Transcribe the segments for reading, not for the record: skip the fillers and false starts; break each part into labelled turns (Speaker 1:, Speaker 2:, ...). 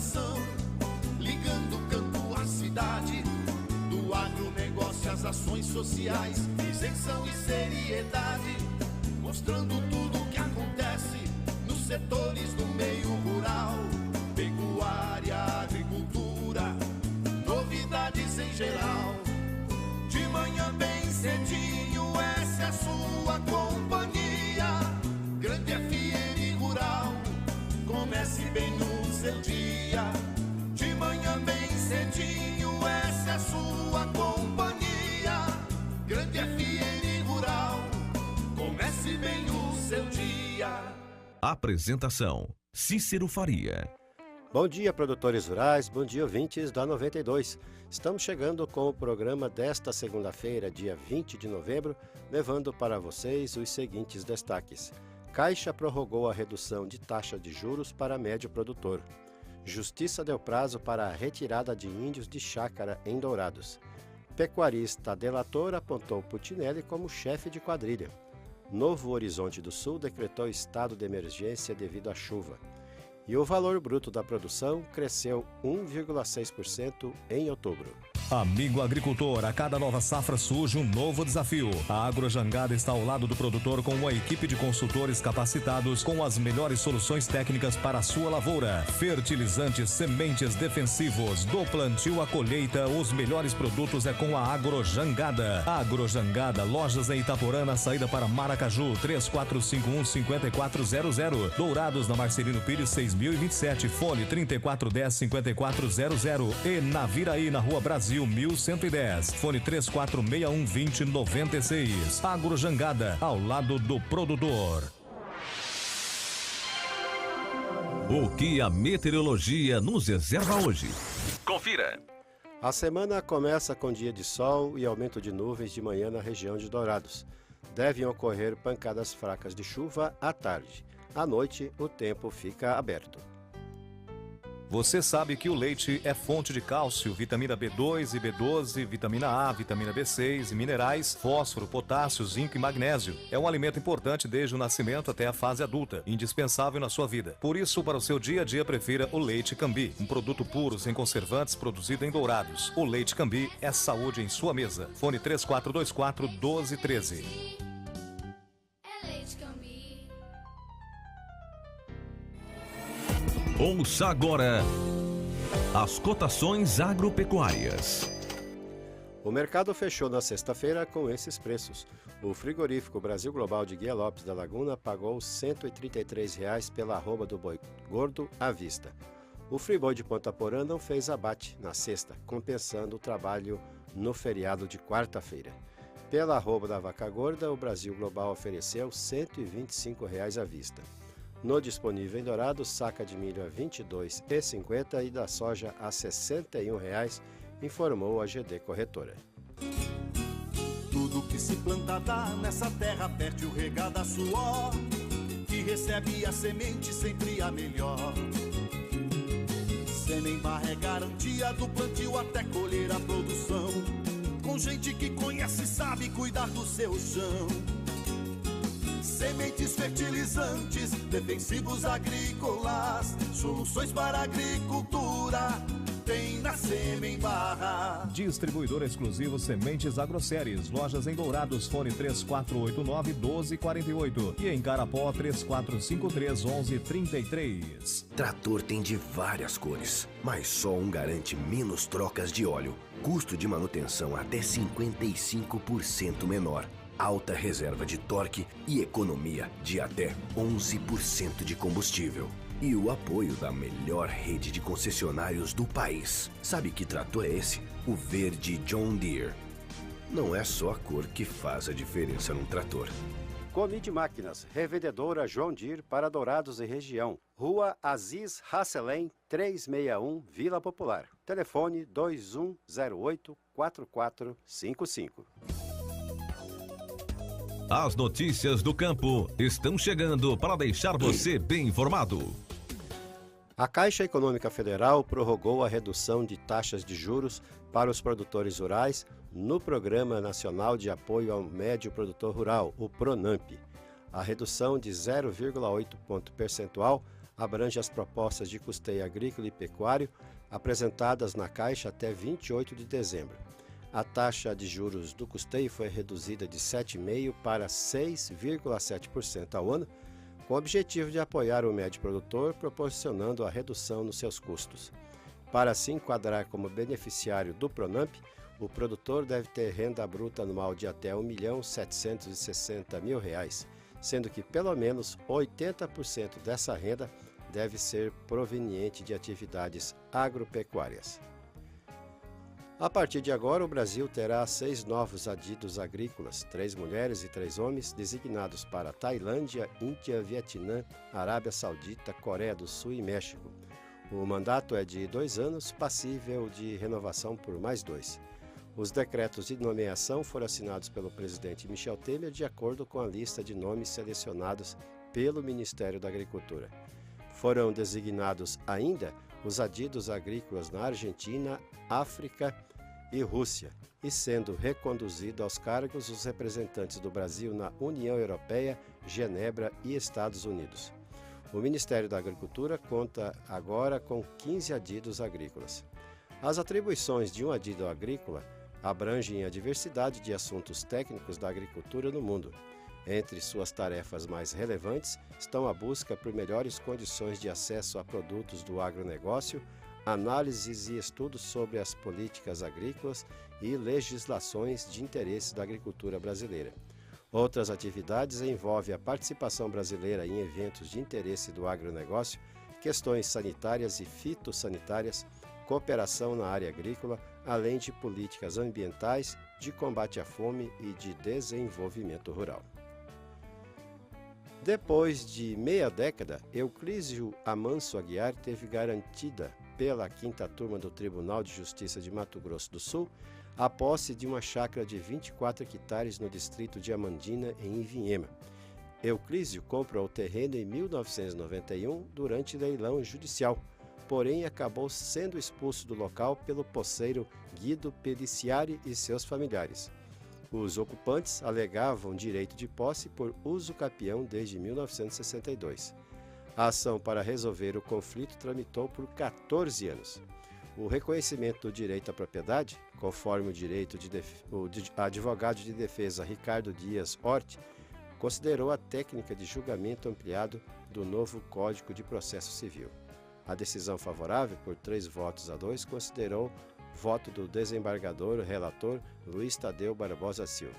Speaker 1: informação, ligando o campo à cidade, do agronegócio às ações sociais, isenção e seriedade, mostrando tudo o que acontece nos setores do meio rural, pecuária, agricultura, novidades em geral. De manhã bem cedinho, essa é a sua companhia, Grande FM Rural, comece bem no seu dia. De manhã bem cedinho, essa é a sua companhia, Grande FM Rural, comece bem o seu dia.
Speaker 2: Apresentação: Cícero Faria.
Speaker 3: Bom dia, produtores rurais, bom dia, ouvintes da 92. Estamos chegando com o programa desta segunda-feira, dia 20 de novembro, levando para vocês os seguintes destaques. Caixa prorrogou a redução de taxa de juros para médio produtor. Justiça deu prazo para a retirada de índios de chácara em Dourados. Pecuarista delator apontou Putinelli como chefe de quadrilha. Novo Horizonte do Sul decretou estado de emergência devido à chuva. E o valor bruto da produção cresceu 1,6% em outubro.
Speaker 4: Amigo agricultor, a cada nova safra surge um novo desafio. A Agrojangada está ao lado do produtor com uma equipe de consultores capacitados com as melhores soluções técnicas para a sua lavoura. Fertilizantes, sementes defensivos, do plantio à colheita, os melhores produtos é com a Agrojangada. Agrojangada, lojas em Itaporã, na saída para Maracaju, 3451-5400. Dourados, na Marcelino Pires, 6027, fone 3410-5400. E Naviraí, na Rua Brasil, 1110, fone 3461-2096. Agrojangada, ao lado do produtor.
Speaker 2: O que a meteorologia nos reserva hoje? Confira!
Speaker 3: A semana começa com dia de sol e aumento de nuvens de manhã na região de Dourados. Devem ocorrer pancadas fracas de chuva à tarde. À noite, o tempo fica aberto.
Speaker 4: Você sabe que o leite é fonte de cálcio, vitamina B2 e B12, vitamina A, vitamina B6 e minerais, fósforo, potássio, zinco e magnésio. É um alimento importante desde o nascimento até a fase adulta, indispensável na sua vida. Por isso, para o seu dia a dia, prefira o Leite Cambi, um produto puro, sem conservantes, produzido em Dourados. O Leite Cambi é saúde em sua mesa. Fone 3424-1213.
Speaker 2: Ouça agora as cotações agropecuárias.
Speaker 3: O mercado fechou na sexta-feira com esses preços. O frigorífico Brasil Global de Guia Lopes da Laguna pagou R$ 133,00 pela arroba do boi gordo à vista. O friboi de Ponta Porã não fez abate na sexta, compensando o trabalho no feriado de quarta-feira. Pela arroba da vaca gorda, o Brasil Global ofereceu R$ 125,00 à vista. No disponível em Dourados, saca de milho a R$ 22,50 e da soja a R$ 61,00, informou a GD Corretora.
Speaker 1: Tudo que se planta dá nessa terra fértil regada a suor, que recebe a semente sempre a melhor. Semear é garantia do plantio até colher a produção, com gente que conhece e sabe cuidar do seu chão. Sementes, fertilizantes, defensivos agrícolas, soluções para a agricultura, tem na Sêmen Barra.
Speaker 4: Distribuidor exclusivo Sementes Agroséries, lojas em Dourados, fone 3489-1248 e em Carapó 3453-1133.
Speaker 5: Trator tem de várias cores, mas só um garante menos trocas de óleo, custo de manutenção até 55% menor. Alta reserva de torque e economia de até 11% de combustível. E o apoio da melhor rede de concessionários do país. Sabe que trator é esse? O verde John Deere. Não é só a cor que faz a diferença num trator.
Speaker 3: Comide Máquinas, revendedora John Deere para Dourados e região. Rua Aziz Hasselem, 361, Vila Popular. Telefone 2108-4455.
Speaker 2: As notícias do campo estão chegando para deixar você bem informado.
Speaker 3: A Caixa Econômica Federal prorrogou a redução de taxas de juros para os produtores rurais no Programa Nacional de Apoio ao Médio Produtor Rural, o PRONAMP. A redução de 0,8 ponto percentual abrange as propostas de custeio agrícola e pecuário apresentadas na Caixa até 28 de dezembro. A taxa de juros do custeio foi reduzida de 7,5% para 6,7% ao ano, com o objetivo de apoiar o médio produtor, proporcionando a redução nos seus custos. Para se enquadrar como beneficiário do Pronamp, o produtor deve ter renda bruta anual de até R$ 1.760.000, sendo que pelo menos 80% dessa renda deve ser proveniente de atividades agropecuárias. A partir de agora, o Brasil terá 6 novos adidos agrícolas, 3 mulheres e 3 homens, designados para Tailândia, Índia, Vietnã, Arábia Saudita, Coreia do Sul e México. O mandato é de 2 anos, passível de renovação por mais 2. Os decretos de nomeação foram assinados pelo presidente Michel Temer de acordo com a lista de nomes selecionados pelo Ministério da Agricultura. Foram designados ainda os adidos agrícolas na Argentina, África e Rússia, e sendo reconduzido aos cargos os representantes do Brasil na União Europeia, Genebra e Estados Unidos. O Ministério da Agricultura conta agora com 15 adidos agrícolas. As atribuições de um adido agrícola abrangem a diversidade de assuntos técnicos da agricultura no mundo. Entre suas tarefas mais relevantes estão a busca por melhores condições de acesso a produtos do agronegócio, análises e estudos sobre as políticas agrícolas e legislações de interesse da agricultura brasileira. Outras atividades envolvem a participação brasileira em eventos de interesse do agronegócio, questões sanitárias e fitossanitárias, cooperação na área agrícola, além de políticas ambientais, de combate à fome e de desenvolvimento rural. Depois de meia década, Euclísio Amanso Aguiar teve garantida pela 5ª Turma do Tribunal de Justiça de Mato Grosso do Sul a posse de uma chácara de 24 hectares no distrito de Amandina, em Ivinhema. Euclísio comprou o terreno em 1991 durante leilão judicial, porém acabou sendo expulso do local pelo poceiro Guido Peliciari e seus familiares. Os ocupantes alegavam direito de posse por uso capião desde 1962. A ação para resolver o conflito tramitou por 14 anos. O reconhecimento do direito à propriedade, conforme o advogado de defesa Ricardo Dias Hort, considerou a técnica de julgamento ampliado do novo Código de Processo Civil. A decisão favorável, por 3-2, considerou voto do desembargador relator Luiz Tadeu Barbosa Silva.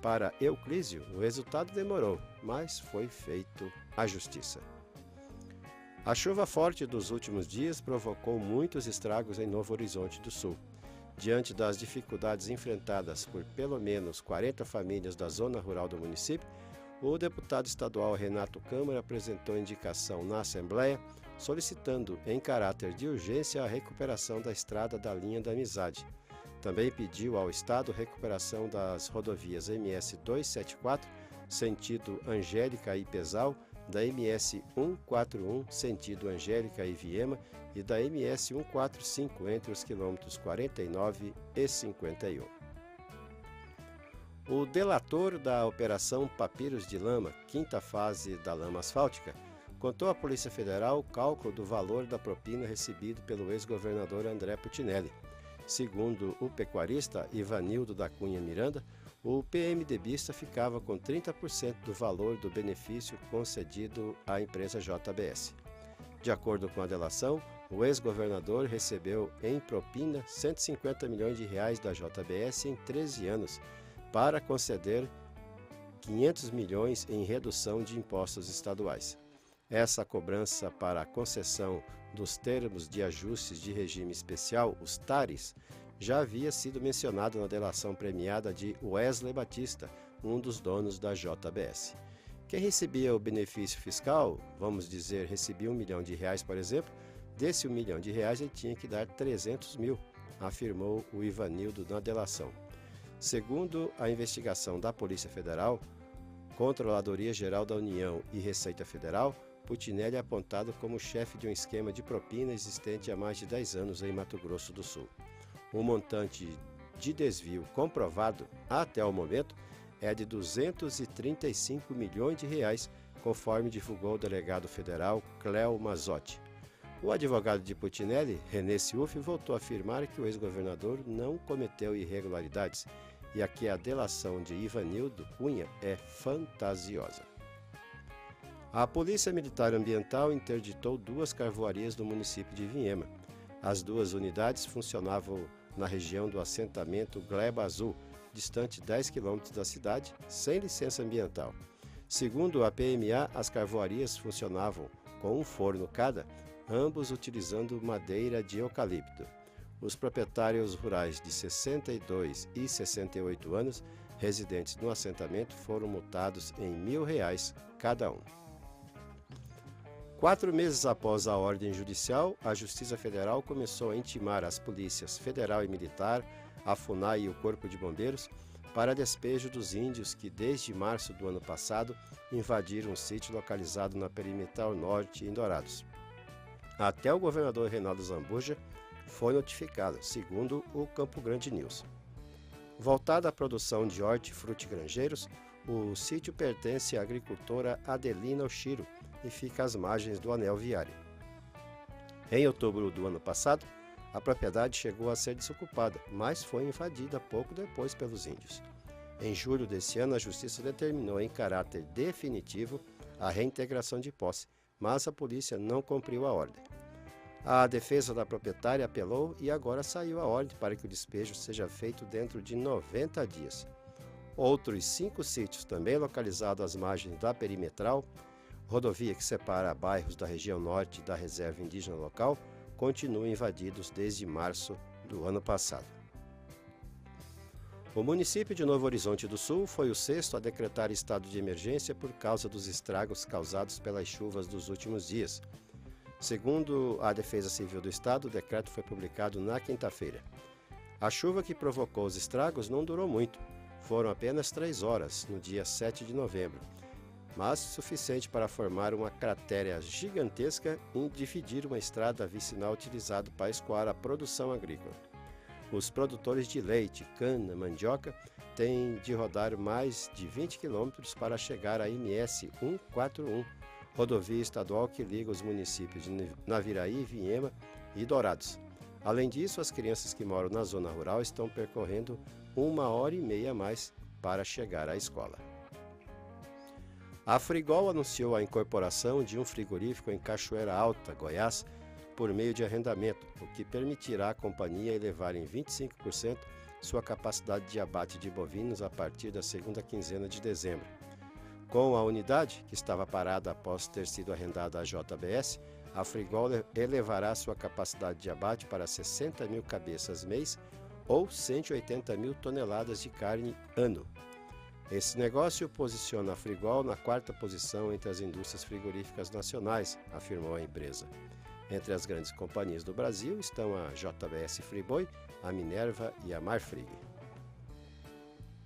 Speaker 3: Para Euclísio, o resultado demorou, mas foi feito a justiça. A chuva forte dos últimos dias provocou muitos estragos em Novo Horizonte do Sul. Diante das dificuldades enfrentadas por pelo menos 40 famílias da zona rural do município, o deputado estadual Renato Câmara apresentou indicação na Assembleia, solicitando em caráter de urgência a recuperação da estrada da linha da Amizade. Também pediu ao Estado recuperação das rodovias MS 274, sentido Angélica e Pesal, da MS 141, sentido Angélica e Viema, e da MS 145, entre os quilômetros 49 e 51. O delator da Operação Papiros de Lama, 5ª fase da lama asfáltica, contou à Polícia Federal o cálculo do valor da propina recebido pelo ex-governador André Putinelli. Segundo o pecuarista Ivanildo da Cunha Miranda, o PMDBista ficava com 30% do valor do benefício concedido à empresa JBS. De acordo com a delação, o ex-governador recebeu em propina R$ 150 milhões da JBS em 13 anos, para conceder 500 milhões em redução de impostos estaduais. Essa cobrança para a concessão dos termos de ajustes de regime especial, os TARES, já havia sido mencionado na delação premiada de Wesley Batista, um dos donos da JBS. Quem recebia o benefício fiscal, vamos dizer, recebia R$1 milhão, por exemplo, desse R$1 milhão ele tinha que dar 300 mil, afirmou o Ivanildo na delação. Segundo a investigação da Polícia Federal, Controladoria Geral da União e Receita Federal, Putinelli é apontado como chefe de um esquema de propina existente há mais de 10 anos em Mato Grosso do Sul. O montante de desvio comprovado até o momento é de 235 milhões de reais, conforme divulgou o delegado federal Cléo Mazzotti. O advogado de Putinelli, René Ciuffi, voltou a afirmar que o ex-governador não cometeu irregularidades e que a delação de Ivanildo Cunha é fantasiosa. A Polícia Militar Ambiental interditou 2 carvoarias do município de Vinhema. As 2 unidades funcionavam na região do assentamento Gleba Azul, distante 10 quilômetros da cidade, sem licença ambiental. Segundo a PMA, as carvoarias funcionavam com um forno cada, ambos utilizando madeira de eucalipto. Os proprietários rurais de 62 e 68 anos, residentes no assentamento, foram multados em R$ 1.000 cada um. 4 meses após a ordem judicial, a Justiça Federal começou a intimar as polícias federal e militar, a FUNAI e o Corpo de Bombeiros para despejo dos índios que, desde março do ano passado, invadiram um sítio localizado na Perimetral Norte, em Dourados. Até o governador Reinaldo Zambuja foi notificado, segundo o Campo Grande News. Voltado à produção de hortifrutigranjeiros, o sítio pertence à agricultora Adelina Oshiro e fica às margens do anel viário. Em outubro do ano passado, a propriedade chegou a ser desocupada, mas foi invadida pouco depois pelos índios. Em julho desse ano, a Justiça determinou em caráter definitivo a reintegração de posse, mas a polícia não cumpriu a ordem. A defesa da proprietária apelou e agora saiu a ordem para que o despejo seja feito dentro de 90 dias. Outros 5 sítios, também localizados às margens da Perimetral, rodovia que separa bairros da região norte da reserva indígena local, continuam invadidos desde março do ano passado. O município de Novo Horizonte do Sul foi o 6º a decretar estado de emergência por causa dos estragos causados pelas chuvas dos últimos dias. Segundo a Defesa Civil do Estado, o decreto foi publicado na quinta-feira. A chuva que provocou os estragos não durou muito, foram apenas 3 horas, no dia 7 de novembro, mas suficiente para formar uma cratera gigantesca e dividir uma estrada vicinal utilizada para escoar a produção agrícola. Os produtores de leite, cana, mandioca têm de rodar mais de 20 quilômetros para chegar à MS 141, rodovia estadual que liga os municípios de Naviraí, Vinhema e Dourados. Além disso, as crianças que moram na zona rural estão percorrendo 1h30 a mais para chegar à escola. A Frigol anunciou a incorporação de um frigorífico em Cachoeira Alta, Goiás, por meio de arrendamento, o que permitirá à companhia elevar em 25% sua capacidade de abate de bovinos a partir da segunda quinzena de dezembro. Com a unidade, que estava parada após ter sido arrendada à JBS, a Frigol elevará sua capacidade de abate para 60 mil cabeças mês ou 180 mil toneladas de carne ano. Esse negócio posiciona a Frigol na 4ª posição entre as indústrias frigoríficas nacionais, afirmou a empresa. Entre as grandes companhias do Brasil estão a JBS Friboi, a Minerva e a Marfrig.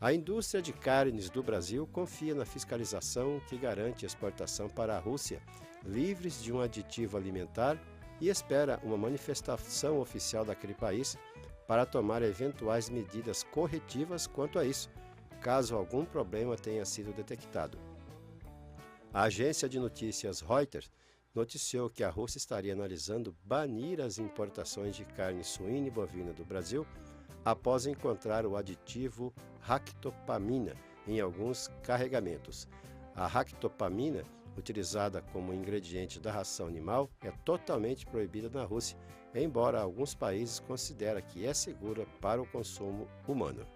Speaker 3: A indústria de carnes do Brasil confia na fiscalização que garante a exportação para a Rússia, livres de um aditivo alimentar, e espera uma manifestação oficial daquele país para tomar eventuais medidas corretivas quanto a isso, caso algum problema tenha sido detectado. A agência de notícias Reuters noticiou que a Rússia estaria analisando banir as importações de carne suína e bovina do Brasil após encontrar o aditivo ractopamina em alguns carregamentos. A ractopamina, utilizada como ingrediente da ração animal, é totalmente proibida na Rússia, embora alguns países considerem que é segura para o consumo humano.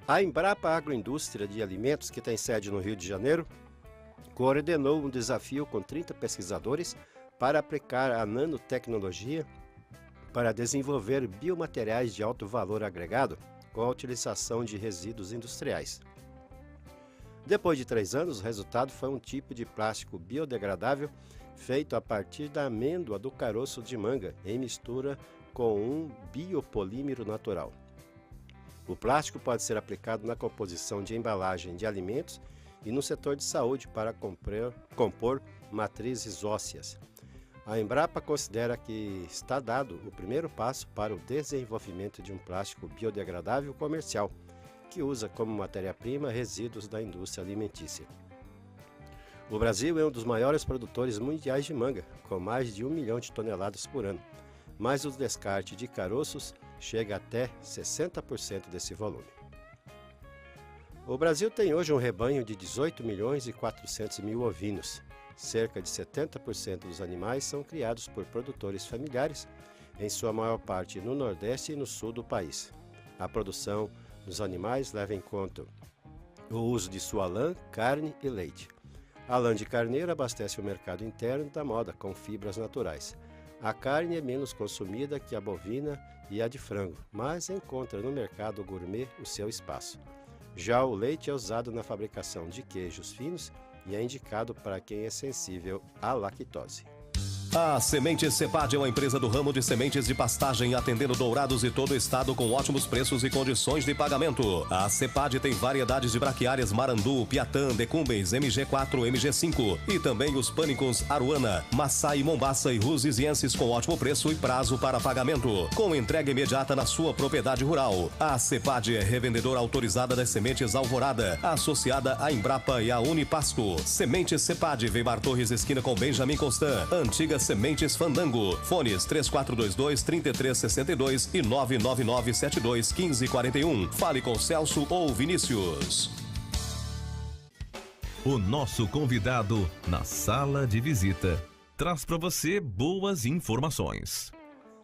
Speaker 3: A Embrapa Agroindústria de Alimentos, que tem sede no Rio de Janeiro, coordenou um desafio com 30 pesquisadores para aplicar a nanotecnologia para desenvolver biomateriais de alto valor agregado com a utilização de resíduos industriais. Depois de 3 anos, o resultado foi um tipo de plástico biodegradável feito a partir da amêndoa do caroço de manga em mistura com um biopolímero natural. O plástico pode ser aplicado na composição de embalagem de alimentos e no setor de saúde para compor matrizes ósseas. A Embrapa considera que está dado o primeiro passo para o desenvolvimento de um plástico biodegradável comercial que usa como matéria-prima resíduos da indústria alimentícia. O Brasil é um dos maiores produtores mundiais de manga, com mais de 1 milhão de toneladas por ano, mas o descarte de caroços chega até 60% desse volume. O Brasil tem hoje um rebanho de 18 milhões e 400 mil ovinos. Cerca de 70% dos animais são criados por produtores familiares, em sua maior parte no Nordeste e no Sul do país. A produção dos animais leva em conta o uso de sua lã, carne e leite. A lã de carneiro abastece o mercado interno da moda com fibras naturais. A carne é menos consumida que a bovina e a de frango, mas encontra no mercado gourmet o seu espaço. Já o leite é usado na fabricação de queijos finos e é indicado para quem é sensível à lactose.
Speaker 4: A Sementes Cepad é uma empresa do ramo de sementes de pastagem, atendendo Dourados e todo o estado com ótimos preços e condições de pagamento. A Cepad tem variedades de braquiárias Marandu, Piatã, Decumbens, MG4, MG5 e também os pânicos Aruana, Maçai, Mombaça e Rusizienses com ótimo preço e prazo para pagamento, com entrega imediata na sua propriedade rural. A Cepad é revendedora autorizada das sementes Alvorada, associada à Embrapa e à Unipasto. Sementes Cepad, Weimar Torres, esquina com Benjamin Constant, antiga Sementes Fandango. Fones 3422-3362 e 99972-1541. Fale com Celso ou Vinícius.
Speaker 2: O nosso convidado na sala de visita traz para você boas informações.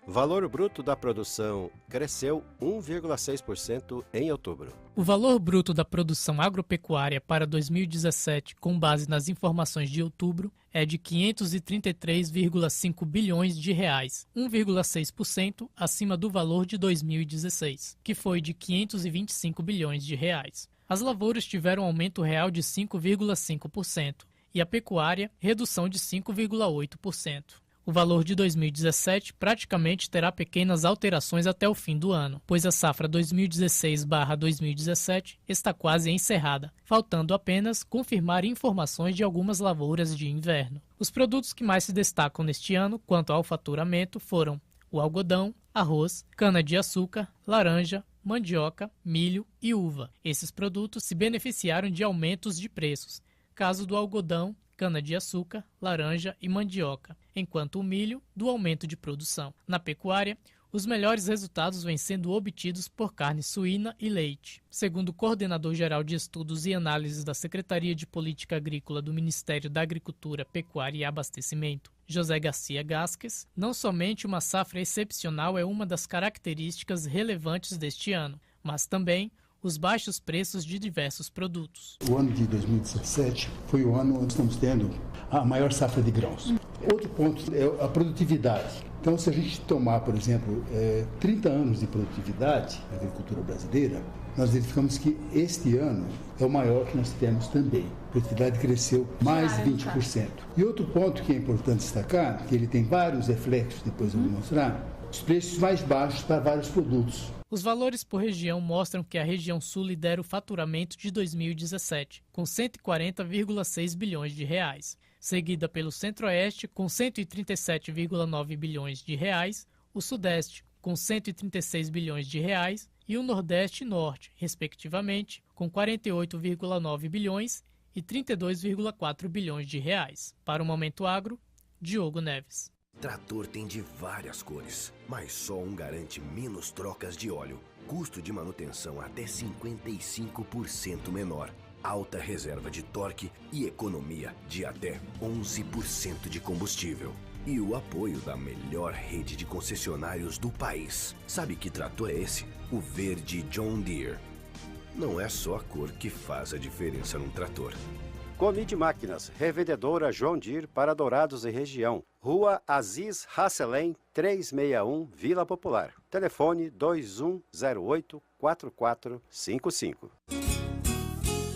Speaker 3: Valor bruto da produção cresceu 1,6% em outubro.
Speaker 6: O valor bruto da produção agropecuária para 2017, com base nas informações de outubro, é de 533,5 bilhões de reais, 1,6% acima do valor de 2016, que foi de 525 bilhões de reais. As lavouras tiveram aumento real de 5,5% e a pecuária, redução de 5,8%. O valor de 2017 praticamente terá pequenas alterações até o fim do ano, pois a safra 2016/2017 está quase encerrada, faltando apenas confirmar informações de algumas lavouras de inverno. Os produtos que mais se destacam neste ano quanto ao faturamento foram o algodão, arroz, cana-de-açúcar, laranja, mandioca, milho e uva. Esses produtos se beneficiaram de aumentos de preços, caso do algodão, cana-de-açúcar, laranja e mandioca, enquanto o milho do aumento de produção. Na pecuária, os melhores resultados vêm sendo obtidos por carne suína e leite. Segundo o coordenador-geral de Estudos e Análises da Secretaria de Política Agrícola do Ministério da Agricultura, Pecuária e Abastecimento, José Garcia Gasques, não somente uma safra excepcional é uma das características relevantes deste ano, mas também os baixos preços de diversos produtos.
Speaker 7: O ano de 2017 foi o ano onde estamos tendo a maior safra de grãos. Outro ponto é a produtividade. Então, se a gente tomar, por exemplo, 30 anos de produtividade na agricultura brasileira, nós verificamos que este ano é o maior que nós tivemos também. A produtividade cresceu mais de 20%. E outro ponto que é importante destacar, que ele tem vários reflexos, depois eu vou mostrar, os preços mais baixos para vários produtos.
Speaker 6: Os valores por região mostram que a região sul lidera o faturamento de 2017, com 140,6 bilhões de reais, seguida pelo Centro-Oeste, com 137,9 bilhões de reais, o Sudeste, com 136 bilhões de reais, e o Nordeste e Norte, respectivamente, com 48,9 bilhões e 32,4 bilhões de reais. Para o Momento Agro, Diogo Neves.
Speaker 5: Trator tem de várias cores, mas só um garante menos trocas de óleo, custo de manutenção até 55% menor, alta reserva de torque e economia de até 11% de combustível. E o apoio da melhor rede de concessionários do país. Sabe que trator é esse? O verde John Deere. Não é só a cor que faz a diferença num trator.
Speaker 3: Comid Máquinas, revendedora John Deere para Dourados e região. Rua Aziz Hasselem, 361, Vila Popular. Telefone 2108-4455.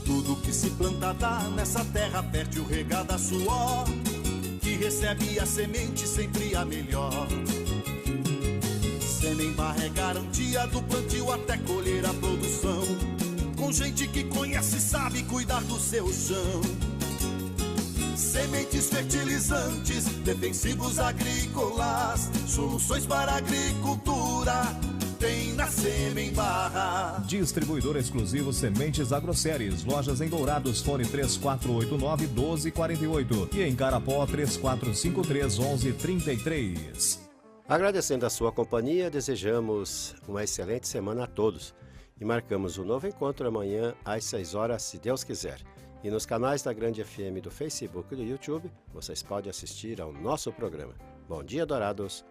Speaker 1: Tudo que se planta dá nessa terra fértil regada a suor, que recebe a semente sempre a melhor. Semembar é garantia do plantio até colher a produção, com gente que conhece e sabe cuidar do seu chão. Sementes fertilizantes, defensivos agrícolas, soluções para a agricultura, tem na Sêmen Barra.
Speaker 4: Distribuidor exclusivo Sementes Agroceres. Lojas em Dourados, fone 3489-1248 e em Carapó 3453-1133.
Speaker 3: Agradecendo a sua companhia, desejamos uma excelente semana a todos e marcamos um novo encontro amanhã às 6 horas, se Deus quiser. E nos canais da Grande FM do Facebook e do YouTube, vocês podem assistir ao nosso programa. Bom dia, Dourados!